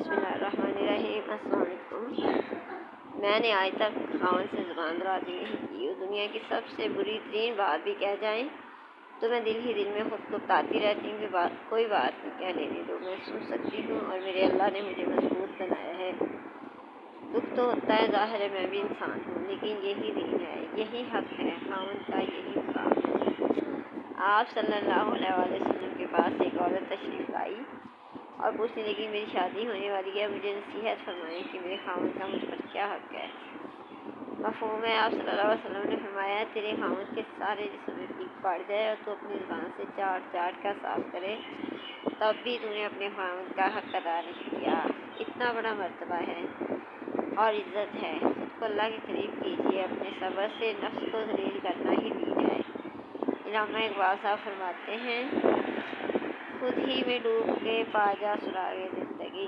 بسم اللہ الرحمن الرحیم۔ السلام علیکم۔ میں نے آج تک خاوند سے زبان درازی نہیں کی، اور دنیا کی سب سے بری ترین بات بھی کہہ جائیں تو میں دل ہی دل میں خود کو بتاتی رہتی ہوں کہ کوئی بات نہیں، کہہ لینے دو، میں سن سکتی ہوں اور میرے اللہ نے مجھے مضبوط بنایا ہے۔ دکھ تو ہوتا ہے، ظاہر ہے میں بھی انسان ہوں، لیکن یہی دین ہے، یہی حق ہے، خاوند کا یہی مقام ہے۔ آپ صلی اللہ علیہ وسلم کے پاس ایک عورت تشریف لائی اور پوچھنے لگی میری شادی ہونے والی ہے، مجھے نصیحت فرمائیں کہ میرے خاوند کا مجھ پر کیا حق ہے۔ مفہوم ہے، آپ صلی اللہ علیہ وسلم نے فرمایا تیرے خاوند کے سارے جسم میں پیک پڑ جائے اور تو اپنی زبان سے چاٹ چاٹ کا صاف کرے، تب بھی تو نے اپنے خاوند کا حق ادا نہیں کیا۔ اتنا بڑا مرتبہ ہے اور عزت ہے، خود کو اللہ کے قریب کیجیے، اپنے صبر سے نفس کو ذلیل کرنا ہی دین ہے۔ علامہ اقبال صاحب فرماتے ہیں خود ہی میں ڈوب کے پا جا سراغ زندگی،